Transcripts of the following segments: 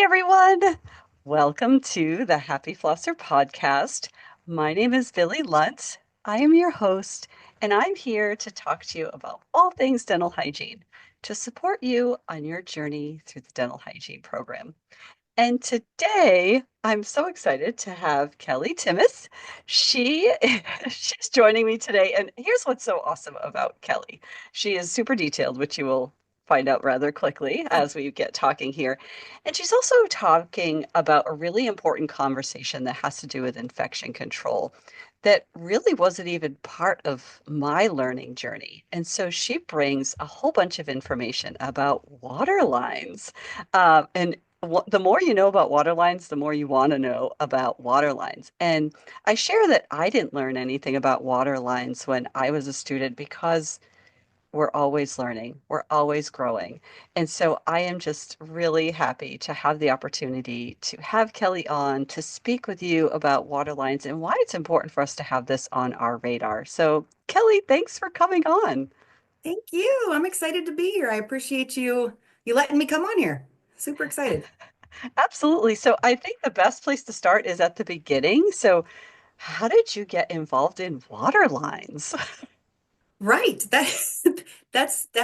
everyone. Welcome to the Happy Flosser podcast. My name is Billy Luntz. I am your host, and I'm here to talk to you about all things dental hygiene to support you on your journey through the dental hygiene program. And today, I'm so excited to have Kellie Timmes. She she's joining me today, and here's what's so awesome about Kellie. She is super detailed, which you will find out rather quickly as we get talking here. And she's also talking about a really important conversation that has to do with infection control that really wasn't even part of my learning journey. And so she brings a whole bunch of information about water lines. And the more you know about water lines, the more you want to know about water lines. And I share that I didn't learn anything about water lines when I was a student because we're always learning, we're always growing. And so I am just really happy to have the opportunity to have Kellie on to speak with you about water lines and why it's important for us to have this on our radar. So, Kellie, thanks for coming on. Thank you. I'm excited to be here. I appreciate you letting me come on here. Super excited. Absolutely. So, I think the best place to start is at the beginning. So, how did you get involved in water lines? Right. That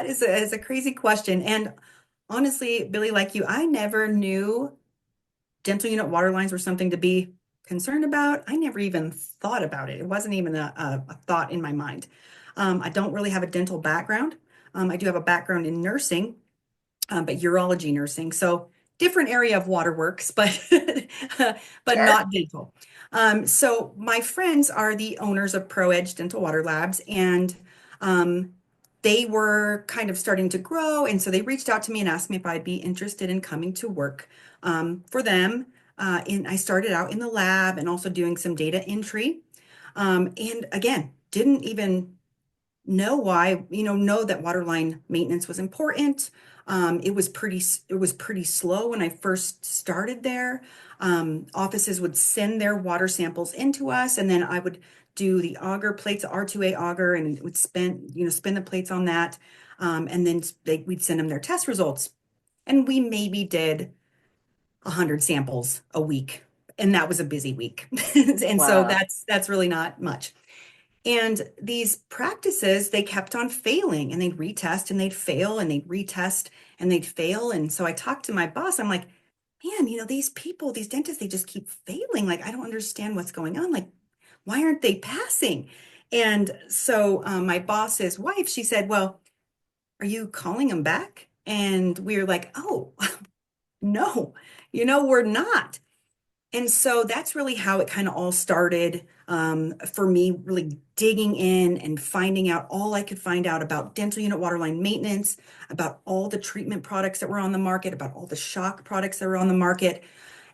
is a crazy question. And honestly, Billy, like you, I never knew dental unit water lines were something to be concerned about. I never even thought about it. It wasn't even a thought in my mind. I don't really have a dental background. I do have a background in nursing, but urology nursing. So different area of waterworks, but but Sure. not dental. So my friends are the owners of ProEdge Dental Water Labs, and um, they were kind of starting to grow, and so they reached out to me and asked me if I'd be interested in coming to work for them. I started out in the lab and also doing some data entry. And again, didn't even know why, know that waterline maintenance was important. It was pretty slow when I first started there. Offices would send their water samples into us, and then I would do the auger plates, R2A auger, and it would spin the plates on that. And then we'd send them their test results. And we maybe did 100 samples a week. And that was a busy week. And so Wow. that's really not much. And these practices, they kept on failing and they'd retest and they'd fail and they'd retest and they'd fail. And so I talked to my boss. I'm like, man, these people, these dentists, they just keep failing. Like, I don't understand what's going on. Like, why aren't they passing? And so my boss's wife, she said, well, are you calling them back? And we were like, oh, no, we're not. And so that's really how it kind of all started for me, really digging in and finding out all I could find out about dental unit waterline maintenance, about all the treatment products that were on the market, about all the shock products that were on the market.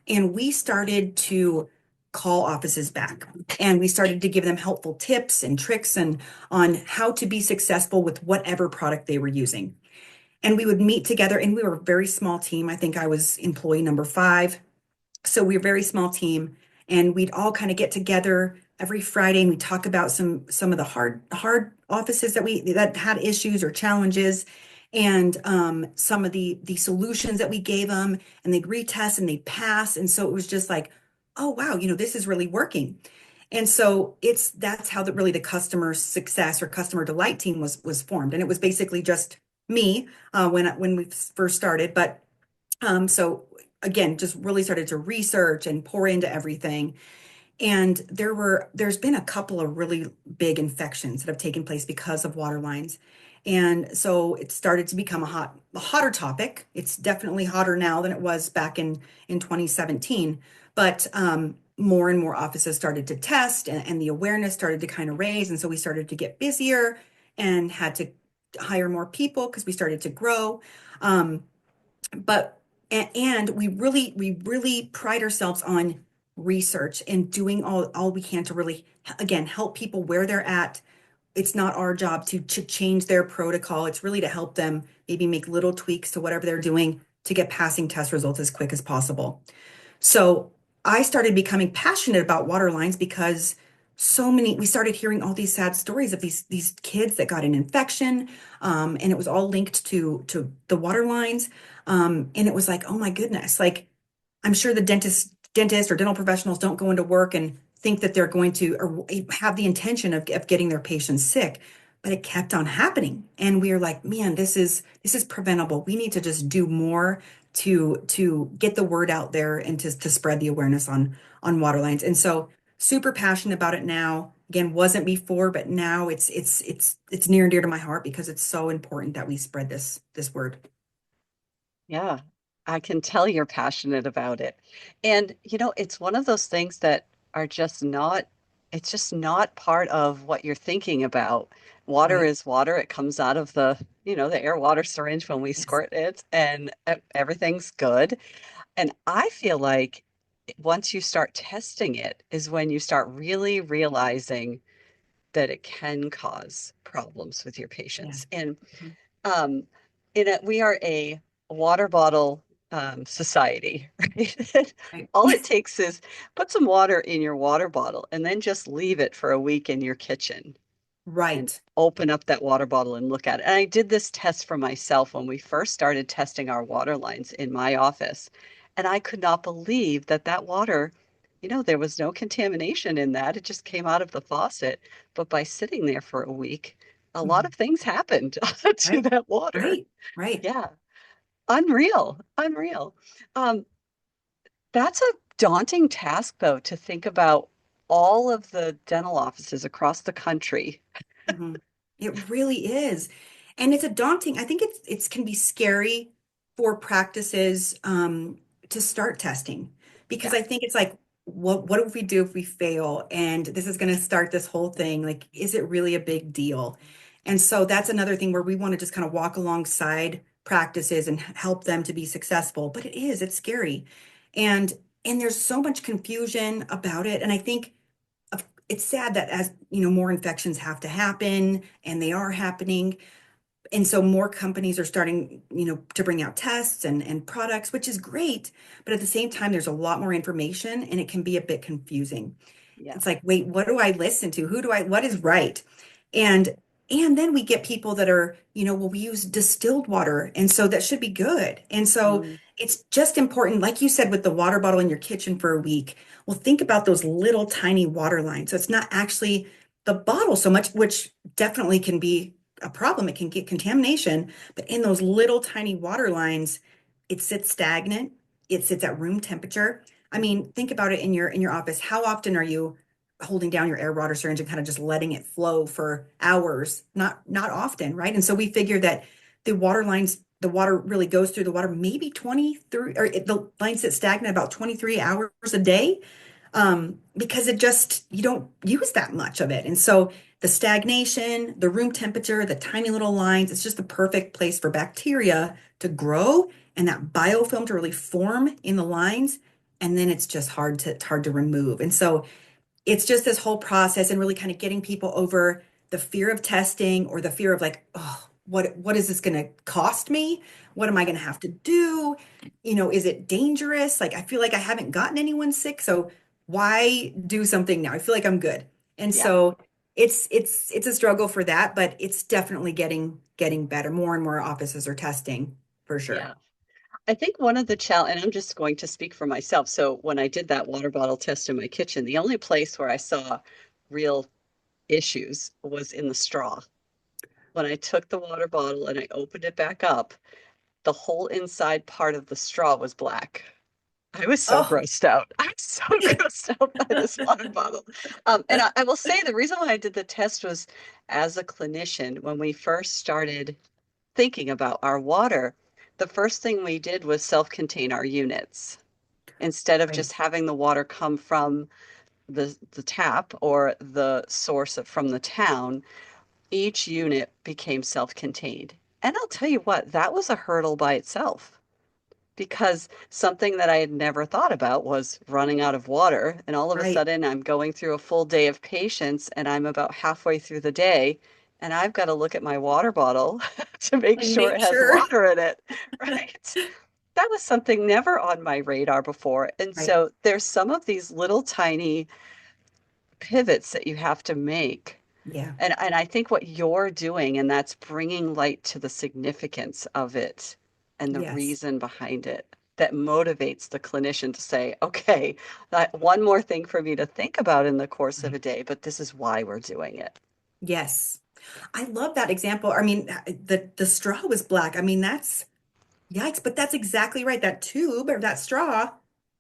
And we started to call offices back and we started to give them helpful tips and tricks and on how to be successful with whatever product they were using. And we would meet together, and we were a very small team. I think I was employee number 5. So we were a very small team, and we'd all kind of get together every Friday and we talk about some of the hard offices that had issues or challenges, and some of the solutions that we gave them, and they'd retest and they'd pass. And so it was just like, oh wow, this is really working. And so that's how the customer success or customer delight team was formed. And it was basically just me when we first started. But so again, just really started to research and pour into everything. And there's been a couple of really big infections that have taken place because of water lines. And so it started to become a hotter topic. It's definitely hotter now than it was back in 2017. But more and more offices started to test, and the awareness started to kind of raise. And so we started to get busier and had to hire more people because we started to grow. Um, but and we really pride ourselves on research and doing all we can to really, again, help people where they're at. It's not our job to change their protocol. It's really to help them maybe make little tweaks to whatever they're doing to get passing test results as quick as possible. So I started becoming passionate about water lines because we started hearing all these sad stories of these kids that got an infection, and it was all linked to the water lines. And it was like, oh my goodness, like I'm sure the dentist or dental professionals don't go into work and think that they're going to or have the intention of getting their patients sick, but it kept on happening. And we are like, man, this is preventable. We need to just do more to get the word out there and to spread the awareness on water lines. And so super passionate about it now. Again, wasn't before, but now it's near and dear to my heart because it's so important that we spread this word. Yeah, I can tell you're passionate about it. And, it's one of those things that are just not, it's just not part of what you're thinking about. Water Right? is water. It comes out of the air water syringe when we Yes. squirt it, and everything's good. And I feel like once you start testing it is when you start really realizing that it can cause problems with your Yeah. patients. And Mhm. um, we are a water bottle society, right? Right. All it takes is put some water in your water bottle and then just leave it for a week in your kitchen and Right. open up that water bottle and look at it. And I did this test for myself when we first started testing our water lines in my office. And I could not believe that that water, there was no contamination in that. It just came out of the faucet. But by sitting there for a week, a lot of Mhm. things happened to Right. that water. Right. Right. Yeah, unreal, unreal. Um, that's a daunting task, though, to think about all of the dental offices across the country. Mhm. It really is. And it's a daunting, I think it's can be scary for practices to start testing because Yeah, I think it's like, what if we do if we fail? And this is going to start this whole thing. Like, is it really a big deal? And so that's another thing where we want to just kind of walk alongside practices and help them to be successful. But it's scary. And and there's so much confusion about it. And I think it's sad that as more infections have to happen and they are happening, and so more companies are starting to bring out tests and products, which is great, but at the same time there's a lot more information and it can be a bit confusing. yeah, It's like, wait, what do I listen to? What is right? And and then we get people that are, well, we use distilled water, and so that should be good. And so mm, it's just important, like you said, with the water bottle in your kitchen for a week. Well, think about those little tiny water lines. So it's not actually the bottle so much, which definitely can be a problem. It can get contamination, but in those little tiny water lines, it sits stagnant. It sits at room temperature. I mean, think about it in your office. How often are you holding down your air water syringe and kind of just letting it flow for hours? Not often, right? And so we figure that the water lines, the water really goes through the water maybe 23, or the lines sit stagnant about 23 hours a day, because it just, you don't use that much of it. And so the stagnation, the room temperature, the tiny little lines, it's just the perfect place for bacteria to grow and that biofilm to really form in the lines. And then it's just hard to remove. And so it's just this whole process and really kind of getting people over the fear of testing or the fear of like, oh, what is this going to cost me? What am I going to have to do? Is it dangerous? Like I feel like I haven't gotten anyone sick, so why do something now? I feel like I'm good. And yeah, so it's a struggle for that, but it's definitely getting better. More and more offices are testing for sure. yeah. I think one of the and I'm just going to speak for myself. So when I did that water bottle test in my kitchen, the only place where I saw real issues was in the straw. When I took the water bottle and I opened it back up, the whole inside part of the straw was black. I was so Oh, grossed out. I was so grossed out by this water bottle. And I will say the reason why I did the test was as a clinician, when we first started thinking about our water, the first thing we did was self-contain our units. Instead of right, just having the water come from the tap or the source from the town, each unit became self-contained. And I'll tell you what, that was a hurdle by itself because something that I had never thought about was running out of water. And all of a right. sudden, I'm going through a full day of patients and I'm about halfway through the day. And I've got to look at my water bottle to make And sure it make has sure. water in it, right? That was something never on my radar before. And Right. so there's some of these little tiny pivots that you have to make. Yeah. And I think what you're doing, and that's bringing light to the significance of it and the Yes. reason behind it. that motivates the clinician to say, okay, one more thing for me to think about in the course of a Right. day, but this is why we're doing it. Yes. I love that example. I mean, the straw was black. I mean, that's yikes, but that's exactly right. That tube or that straw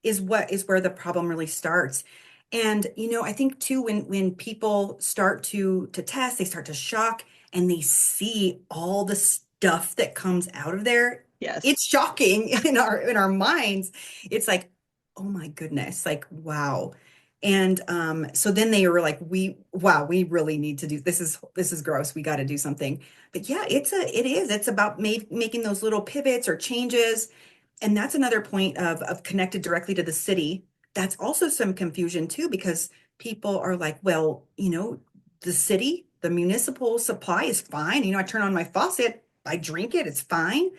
is what is where the problem really starts. And I think too when people start to test, they start to shock and they see all the stuff that comes out of there. Yes. It's shocking in our minds. It's like, oh my goodness, like wow. And so then they were like, we really need to do this is gross. We got to do something. But yeah, it's about making those little pivots or changes. And that's another point of connected directly to the city. That's also some confusion too, because people are like, well, the city, the municipal supply is fine. I turn on my faucet, I drink it, it's fine.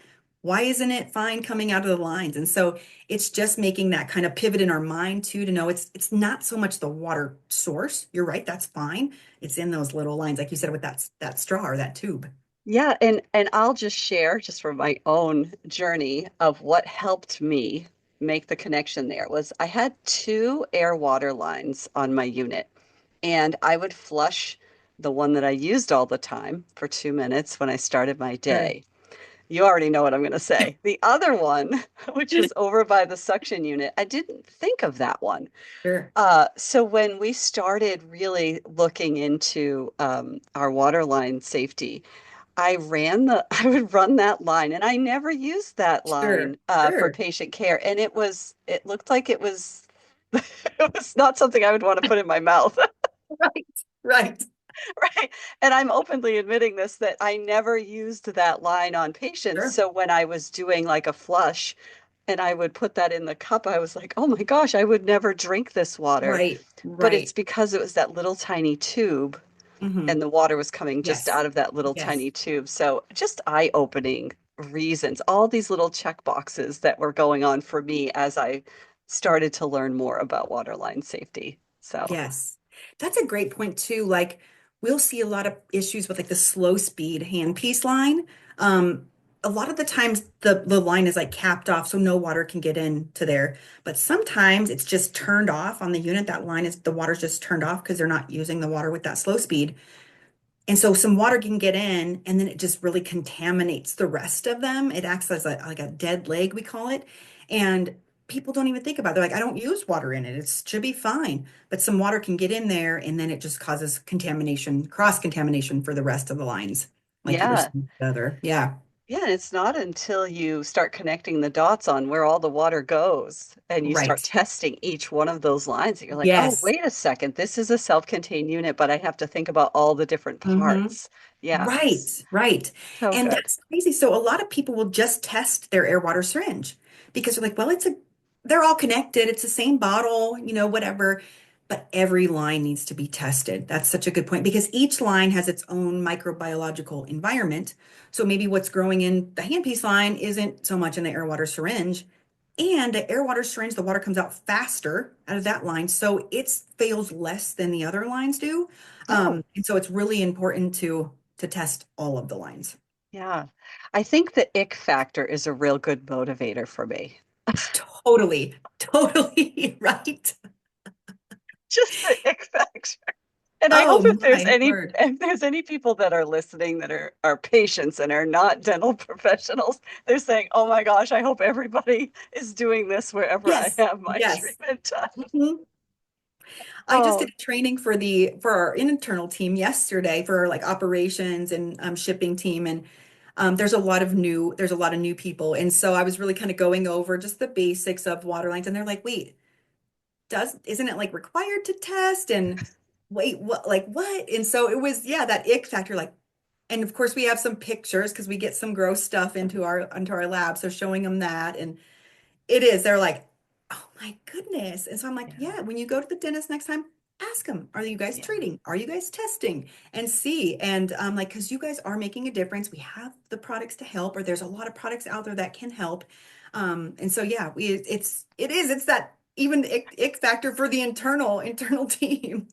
Why isn't it fine coming out of the lines? And so it's just making that kind of pivot in our mind too, to know it's not so much the water source. You're right, that's fine. It's in those little lines, like you said, with that straw or that tube. Yeah, and I'll just share just from my own journey of what helped me make the connection there was I had two air water lines on my unit, and I would flush the one that I used all the time for 2 minutes when I started my Sure. day. You already know what I'm going to say. The other one, which was over by the suction unit, I didn't think of that one. Sure. So when we started really looking into our water line safety, I would run that line, and I never used that Sure. line for Sure. patient care, and it looked like it was it was not something I would want to put in my mouth. Right. Right. Right. And I'm openly admitting this that I never used that line on patients. Sure. So when I was doing like a flush and I would put that in the cup, I was like, oh my gosh, I would never drink this water. Right. But it's Right. because it was that little tiny tube Hmm. and the water was coming just Yes. out of that little Yes. tiny tube. So just eye-opening reasons, all these little check boxes that were going on for me as I started to learn more about waterline safety. So, Yes. That's a great point too. Like we'll see a lot of issues with like the slow speed handpiece line. A lot of the times the line is like capped off so no water can get into there. But sometimes it's just turned off on the unit. That line is the water's just turned off because they're not using the water with that slow speed. And so some water can get in and then it just really contaminates the rest of them. It acts as like a dead leg, we call it. And people don't even think about it. They're like, I don't use water in it. It should be fine. But some water can get in there and then it just causes contamination, cross contamination for the rest of the lines, like you were yeah. saying the other. Yeah. Yeah, and it's not until you start connecting the dots on where all the water goes and you start Right. testing each one of those lines that you're like, oh, Yes. wait a second, this is a self-contained unit, but I have to think about all the different Hmm. parts. Yeah, Right, right. so And good. that's crazy. So a lot of people will just test their air water syringe because they're like, well, they're all connected. It's the same bottle, whatever. But every line needs to be tested. That's such a good point because each line has its own microbiological environment. So maybe what's growing in the handpiece line isn't so much in the air water syringe. And the air water syringe, the water comes out faster out of that line. So it fails less than the other lines do. Oh, And so it's really important to test all of the lines. yeah. I think the ick factor is a real good motivator for me. Totally, totally right. Just the ick factor. And I hope Oh my word. if there's any people that are listening that are patients and are not dental professionals, they're saying, "Oh my gosh, I hope everybody is doing this wherever I Yes, have my yes. treatment done." Mhm. I just Oh, did a training for our internal team yesterday for our like operations and shipping team, and there's a lot of new people, and so I was really kind of going over just the basics of water lines, and they're like, wait, does isn't it like required to test? And wait, what, like what? And so it was, yeah, that ick factor, like, and of course we have some pictures because we get some gross stuff into our lab, so showing them that, and it is, they're like, oh my goodness. And so I'm like, yeah, yeah, when you go to the dentist next time, ask them, are you guys yeah, treating? Are you guys testing? And see. And like, because you guys are making a difference. We have the products to help, or there's a lot of products out there that can help. And so yeah, it's that even ick factor for the internal team.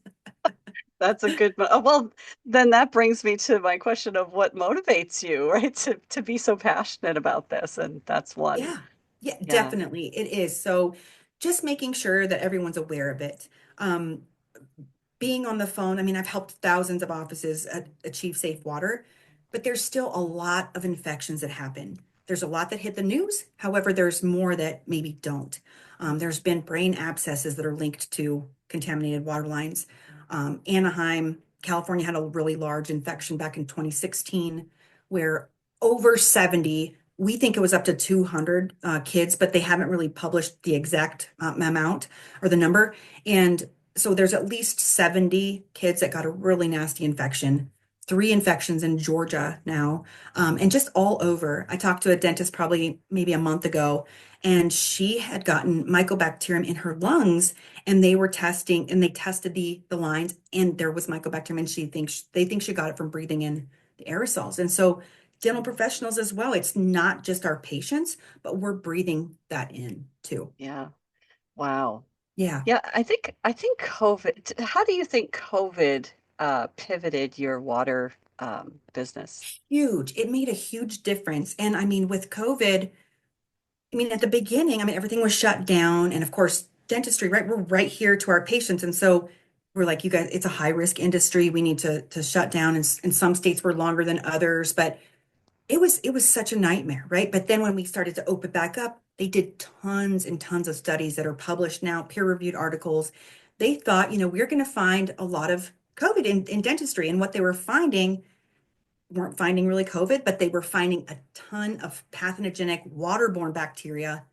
that's a good. Well, then that brings me to my question of what motivates you, right? To be so passionate about this, and that's one. Yeah. Yeah, Yeah. definitely. It is. So just making sure that everyone's aware of it. Um, Being on the phone, I mean, I've helped thousands of offices achieve safe water, but there's still a lot of infections that happen. There's a lot that hit the news. However, there's more that maybe don't. There's been brain abscesses that are linked to contaminated water lines. Anaheim, California had a really large infection back in 2016 where over 70, we think it was up to 200 kids, but they haven't really published the exact amount or the number. And so there's at least 70 kids that got a really nasty infection, three infections in Georgia now, and just all over. I talked to a dentist probably maybe a month ago, and she had gotten mycobacterium in her lungs, and they were testing, and they tested the lines, and there was mycobacterium, and they think she got it from breathing in the aerosols. And so dental professionals as well, it's not just our patients, but we're breathing that in too. Yeah. Wow. Yeah. Yeah, I think COVID, how do you think COVID pivoted your water business? Huge. It made a huge difference. And I mean, with COVID, I mean, at the beginning, I mean, everything was shut down. And of course, dentistry, right? We're right here to our patients. And so we're like, you guys, it's a high risk industry. We need to shut down. And some states were longer than others, but it was such a nightmare, right? But then when we started to open back up, they did tons and tons of studies that are published now, peer-reviewed articles. They thought, we're going to find a lot of COVID in dentistry. And what they were finding weren't finding really COVID, but they were finding a ton of pathogenic waterborne bacteria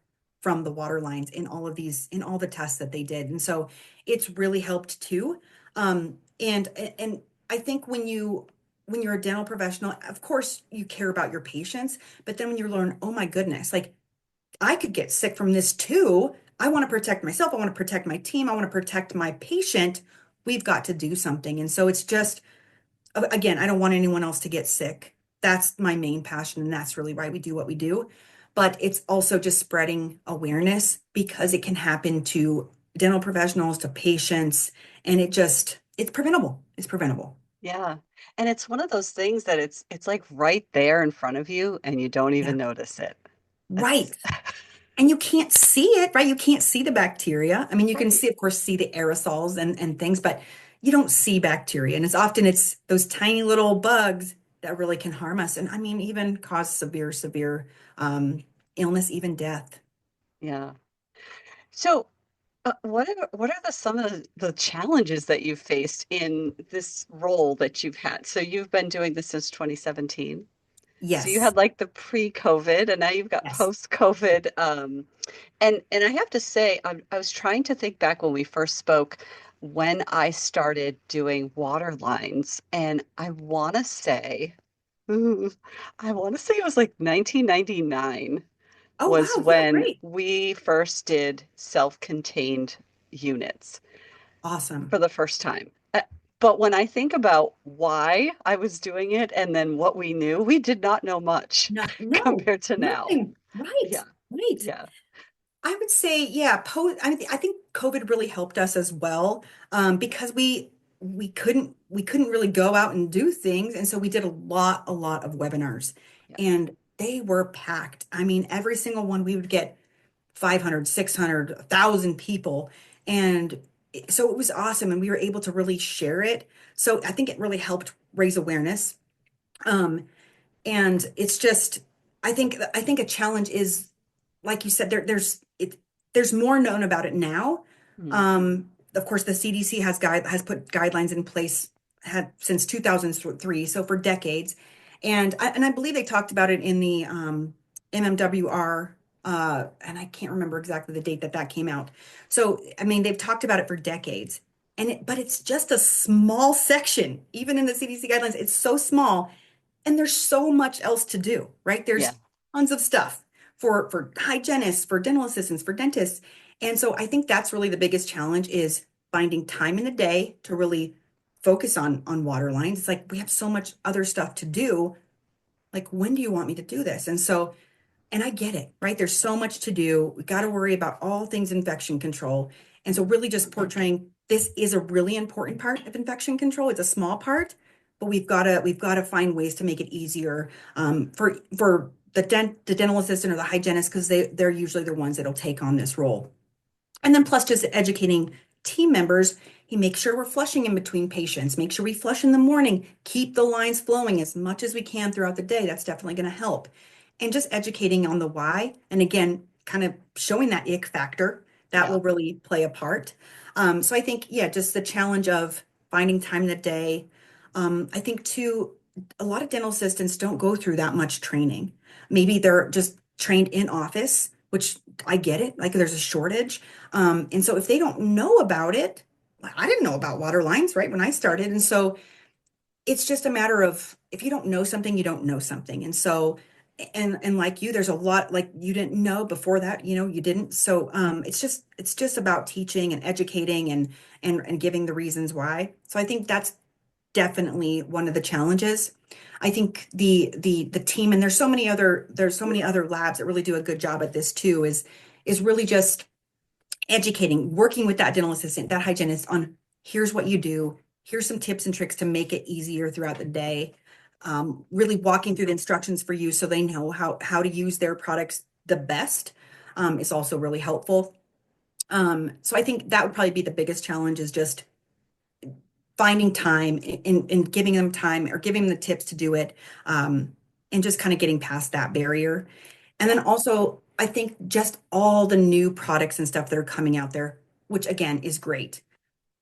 from the water lines in in all the tests that they did. And so it's really helped too. And I think when you're a dental professional, of course you care about your patients, but then when you learn, oh my goodness, like I could get sick from this too. I want to protect myself. I want to protect my team. I want to protect my patient. We've got to do something. And so it's just again, I don't want anyone else to get sick. That's my main passion, and that's really why we do what we do. But it's also just spreading awareness because it can happen to dental professionals, to patients, and it's preventable. It's preventable. Yeah. And it's one of those things that it's like right there in front of you and you don't Yeah. even notice it. Right. It's And you can't see it, right? You can't see the bacteria. I mean, you can right. see, of course, see the aerosols and things, but you don't see bacteria. And it's those tiny little bugs that really can harm us. And I mean, even cause severe um, illness, even death. Yeah. So what are some of the challenges that you've faced in this role that you've had? So you've been doing this since 2017. So you Yes. had like the pre-COVID and now you've got Yes. post-COVID. And I have to say, I was trying to think back when we first spoke when I started doing water lines, and ooh, I want to say it was like 1999 Oh, was wow. Yeah, when great. we first did self-contained units Awesome. for the first time. But when I think about why I was doing it and then what we knew, we did not know much No, no, compared to now. nothing. Right. Yeah, Right. yeah, I would say, yeah, I think COVID really helped us as well, because we couldn't really go out and do things, and so we did a lot of webinars, yeah, and they were packed. I mean, every single one we would get 500, 600, 1,000 people, and so it was awesome, and we were able to really share it. So I think it really helped raise awareness. Um, and it's just I think a challenge is like you said there's more known about it now. mm, Of course the CDC has put guidelines in place had since 2003, so for decades. And I believe they talked about it in the MMWR, and I can't remember exactly the date that that came out. So I mean they've talked about it for decades, but it's just a small section. Even in the CDC guidelines, it's so small, and there's so much else to do, right? yeah, There's tons of stuff for hygienists, for dental assistants, for dentists. And so I think that's really the biggest challenge is finding time in the day to really focus on water lines. It's like we have so much other stuff to do. Like, when do you want me to do this? And so, and I get it, right? There's so much to do. We got to worry about all things infection control. And so really just portraying this is a really important part of infection control. It's a small part, but we've got to find ways to make it easier, for the dental assistant or the hygienist, because they're usually the ones that'll take on this role. And then plus just educating team members, he makes sure we're flushing in between patients, make sure we flush in the morning, keep the lines flowing as much as we can throughout the day. That's definitely going to help. And just educating on the why. And again, kind of showing that ick factor that Yeah. will really play a part. So I think, yeah, just the challenge of finding time in the day. I think too, a lot of dental assistants don't go through that much training. Maybe they're just trained in office, which I get it. Like there's a shortage. And so if they don't know about it, I didn't know about water lines, right, when I started. And so it's just a matter of if you don't know something, you don't know something. And so, and like you, there's a lot like you didn't know before that, you didn't. So it's just about teaching and educating and giving the reasons why. So I think that's definitely one of the challenges. I think the team, and there's so many other labs that really do a good job at this too, is really just educating, working with that dental assistant, that hygienist on here's what you do, here's some tips and tricks to make it easier throughout the day. Really walking through the instructions for you so they know how to use their products the best is also really helpful. So I think that would probably be the biggest challenge is just finding time and giving them time or giving them the tips to do it, and just kind of getting past that barrier. And then Yeah. also, I think just all the new products and stuff that are coming out there, which again is great,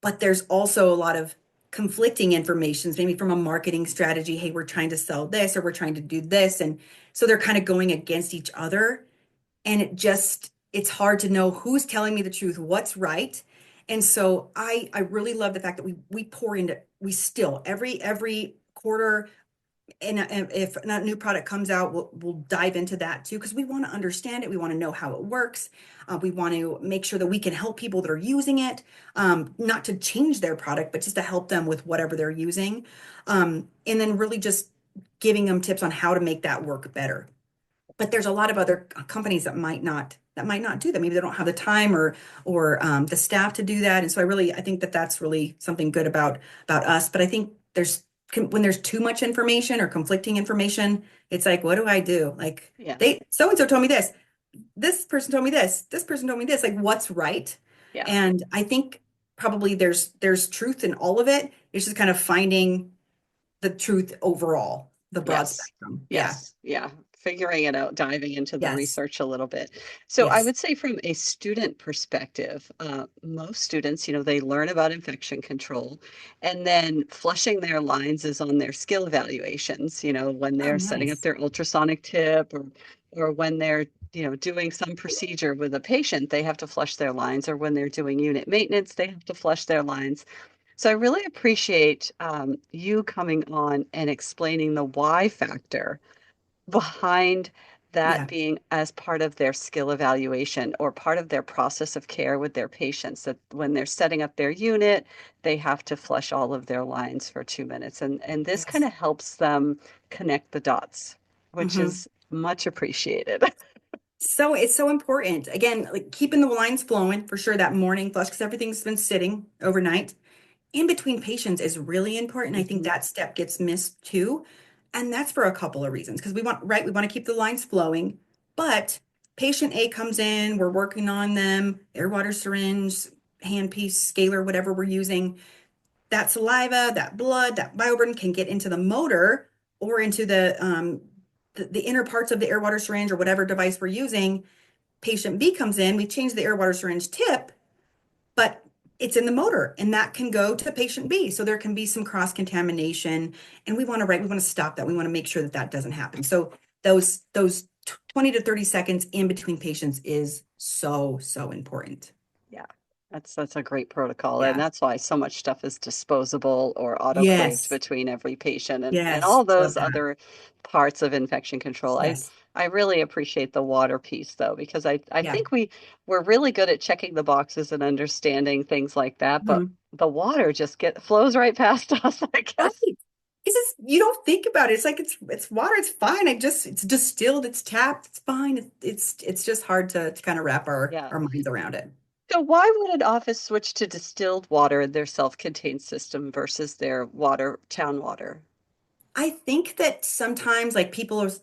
but there's also a lot of conflicting informations, maybe from a marketing strategy. Hey, we're trying to sell this or we're trying to do this. And so they're kind of going against each other. And it's hard to know who's telling me the truth, what's right. And so I really love the fact that we pour into, we still every quarter, and if a new product comes out, we'll dive into that too, because we want to understand it. We want to know how it works. We want to make sure that we can help people that are using it, not to change their product, but just to help them with whatever they're using. And then really just giving them tips on how to make that work better. But there's a lot of other companies that might not do that. Maybe they don't have the time or the staff to do that. And so I think that that's really something good about us. But I think when there's too much information or conflicting information, it's like, what do I do? Like Yeah. they so and so told me this person told me this person told me this. Like what's right? Yeah. And I think probably there's truth in all of it. It's just kind of finding the truth overall, the broad Yes. spectrum. Yeah. Yes. Yeah. Figuring it out, diving into the Yes. research a little bit. So I Yes. would say from a student perspective, most students, they learn about infection control, and then flushing their lines is on their skill evaluations, when Oh, they're setting up nice. their ultrasonic tip or when they're, doing some procedure with a patient, they have to flush their lines, or when they're doing unit maintenance, they have to flush their lines. So I really appreciate you coming on and explaining the why factor behind that Yeah. being as part of their skill evaluation or part of their process of care with their patients. That when they're setting up their unit, they have to flush all of their lines for 2 minutes. And this kind Yes. of helps them connect the dots, which Hmm. is much appreciated. So it's so important. Again, like keeping the lines flowing for sure that morning flush because everything's been sitting overnight. In between patients is really important. I think Mhm. that step gets missed too. And that's for a couple of reasons. Because we want to keep the lines flowing, but patient A comes in, we're working on them, air water syringe, handpiece, scaler, whatever we're using. That saliva, that blood, that bioburden can get into the motor or into the inner parts of the air water syringe or whatever device we're using. Patient B comes in, we change the air water syringe tip, but it's in the motor and that can go to patient B. So there can be some cross contamination and we want to stop that. We want to make sure that that doesn't happen. So those 20 to 30 seconds in between patients is so, so important. Yeah, that's a great protocol, and Yeah. that's why so much stuff is disposable or autoclaved Yes. between every patient and Yes. all Love those that. other parts of infection control. I Yes. I really appreciate the water piece though, because I Yeah. think we're really good at checking the boxes and understanding things like that, but Mhm. the water just get flows right past us, I Right. guess. It's just you don't think about it. It's like it's water. It's fine. It's distilled. It's tapped. It's fine. It's just hard to kind of wrap our Yeah. our minds around it. So why would an office switch to distilled water in their self-contained system versus their water, town water? I think that sometimes like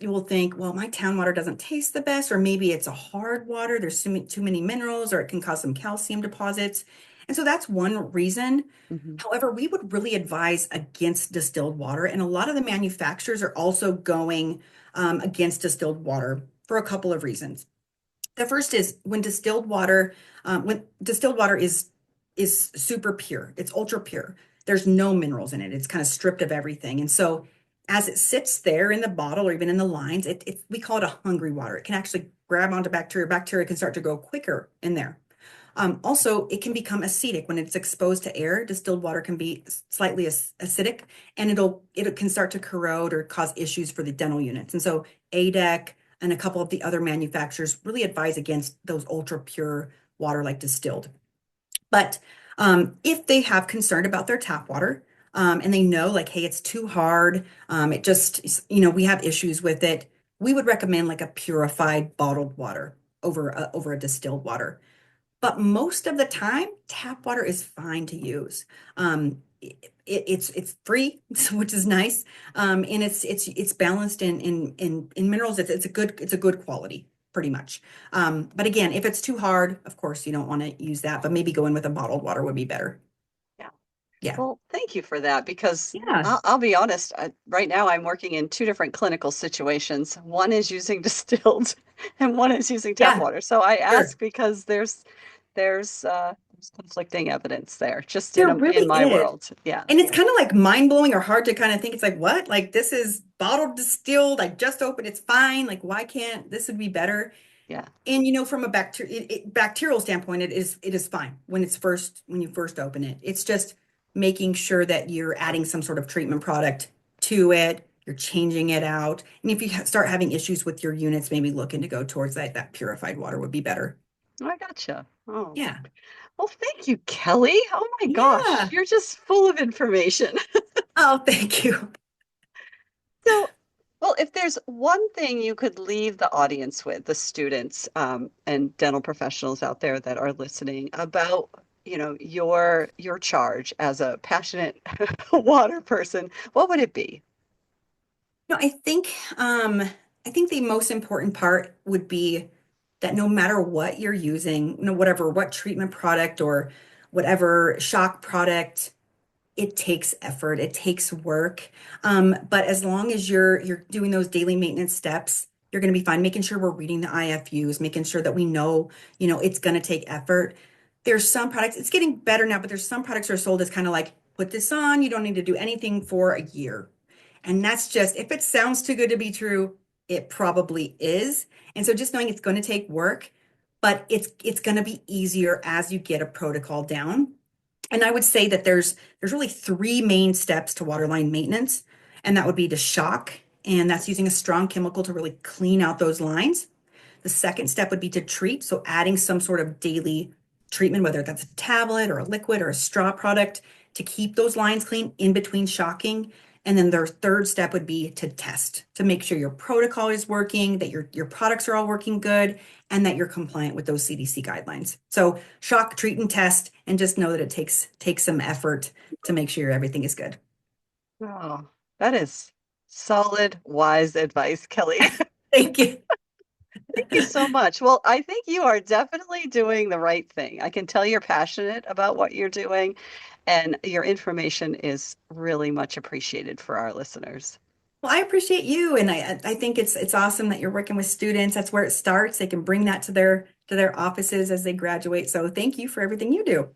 will think, well, my town water doesn't taste the best, or maybe it's a hard water. There's too many minerals, or it can cause some calcium deposits. And so that's one reason. Hmm. However, we would really advise against distilled water. And a lot of the manufacturers are also going against distilled water for a couple of reasons. The first is when distilled water is super pure, it's ultra pure. There's no minerals in it. It's kind of stripped of everything. And so as it sits there in the bottle or even in the lines, we call it a hungry water. It can actually grab onto bacteria. Bacteria can start to grow quicker in there. Also, it can become acidic when it's exposed to air. Distilled water can be slightly acidic, and it can start to corrode or cause issues for the dental units. And so, ADEC and a couple of the other manufacturers really advise against those ultra pure water like distilled. But if they have concern about their tap water, and they know like, hey, it's too hard, it just, we have issues with it, we would recommend like a purified bottled water over a distilled water. But most of the time, tap water is fine to use. It's free, which is nice, and it's balanced in minerals. It's a good quality, pretty much. But again, if it's too hard, of course, you don't want to use that. But maybe go in with a bottled water would be better. Yeah. Yeah, Well, thank you for that because yeah, I'll be honest, right now I'm working in two different clinical situations. One is using distilled and one is using tap yeah. water. So I Sure. ask because there's conflicting evidence there, just There in really my is. world. Yeah. And it's kind of like mind blowing or hard to kind of think. It's like, what? Like, this is bottled distilled. I just opened. It's fine. Like, why can't this would be better? Yeah. And from a bacterial standpoint, it is fine when you first open it. It's just making sure that you're adding some sort of treatment product to it. You're changing it out. And if you start having issues with your units, maybe looking to go towards that purified water would be better. I gotcha. Oh, Yeah. well, thank you, Kelly. Oh my gosh, Yeah. you're just full of information. Oh, thank you. So, well, if there's one thing you could leave the audience with, the students and dental professionals out there that are listening about, your charge as a passionate water person, what would it be? No, I think the most important part would be that no matter what you're using, whatever what treatment product or whatever shock product, it takes effort, it takes work. But as long as you're doing those daily maintenance steps, you're going to be fine. Making sure we're reading the IFUs, making sure that we know, it's going to take effort. There's some products, it's getting better now, but there's some products that are sold as kind of like, put this on, you don't need to do anything for a year. And that's just, if it sounds too good to be true, it probably is. And so just knowing it's going to take work, but it's going to be easier as you get a protocol down. And I would say that there's really three main steps to waterline maintenance, and that would be to shock, and that's using a strong chemical to really clean out those lines. The second step would be to treat, so adding some sort of daily treatment, whether that's a tablet or a liquid or a straw product, to keep those lines clean in between shocking. And then their third step would be to test to make sure your protocol is working, that your products are all working good, and that you're compliant with those CDC guidelines. So shock, treat, and test, and just know that it takes some effort to make sure everything is good. Oh, that is solid, wise advice, Kelly. Thank you. Thank you so much. Well, I think you are definitely doing the right thing. I can tell you're passionate about what you're doing, and your information is really much appreciated for our listeners. Well, I appreciate you, and I think it's awesome that you're working with students. That's where it starts. They can bring that to their offices as they graduate. So thank you for everything you do.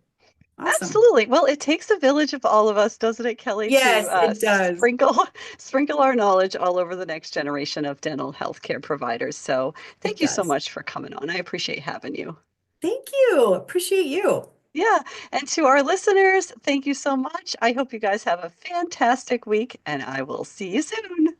Awesome. Absolutely. Well, it takes a village of all of us, doesn't it, Kelly, to Yes, it does. sprinkle our knowledge all over the next generation of dental healthcare providers. So It thank you so does. much for coming on. I appreciate having you. Thank you. Appreciate you. Yeah. And to our listeners, thank you so much. I hope you guys have a fantastic week, and I will see you soon.